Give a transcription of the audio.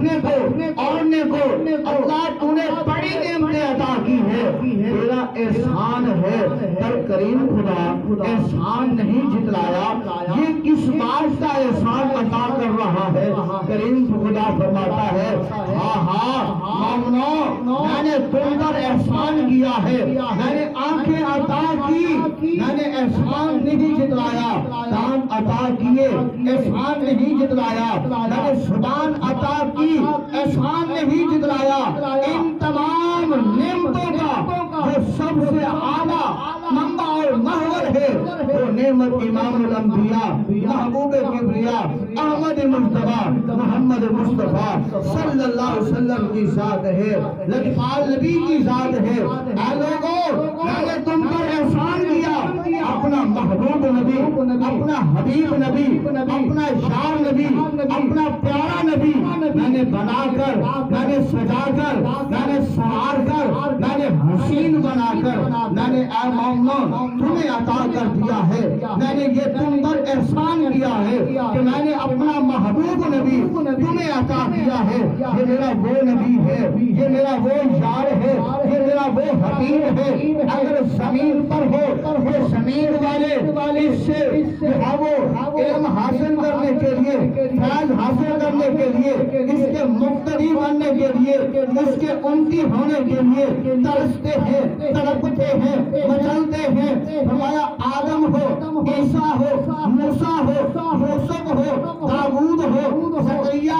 بیٹھنے کو، اوڑھنے کو، اللہ تو نے بڑی نعمتیں عطا کی ہے، تیرا احسان ہے۔ پر کریم خدا احسان نہیں جتلایا، یہ کس بات کا احسان عطا کر رہا ہے؟ کریم خدا فرماتا ہے ہاں مومنو، میں نے تم پر احسان کیا ہے، میں نے آنکھیں عطا کی، میں نے احسان نہیں جتلایا، کان عطا کیے احسان نہیں جتلایا، میں نے زبان عطا کی احسان نہیں جتلایا۔ ان تمام نعمتوں کا جو سب سے اعلیٰ منبع اور محور ہے وہ نعمت امام الانبیاء محبوب کبریا احمد مصطفیٰ محمد مصطفیٰ صلی اللہ علیہ وسلم کی ذات ہے، لطفال نبی کی ذات ہے۔ اے لوگوں، میں نے تم پر احسان کیا، اپنا محبوب نبی، اپنا حبیب نبی، اپنا شار نبی، اپنا پیارا نبی میں نے بنا کر، میں نے سجا کر، میں نے سوار کر، میں نے حسین بنا کر، میں نے اے مومنو تمہیں عطا کر دیا ہے۔ میں نے یہ تم پر احسان کیا ہے کہ میں نے اپنا محبوب نبی تمہیں عطا کیا ہے۔ یہ میرا وہ نبی ہے، یہ میرا وہ یار ہے، یہ میرا وہ حبیب ہے۔ اگر زمین پر ہو یہ زمین والے اس سے وہ علم حاصل کرنے کے لیے، فیض حاصل کرنے کے لیے، اس کے مقتدی بننے کے لیے، اس کے امتی ہونے کے لیے ترستے ہیں، تڑپتے ہیں، مچلتے ہیں۔ فرمایا آدم ہو، عیسیٰ ہو، موسیٰ ہو، یوسف ہو، داؤد ہو، زکریا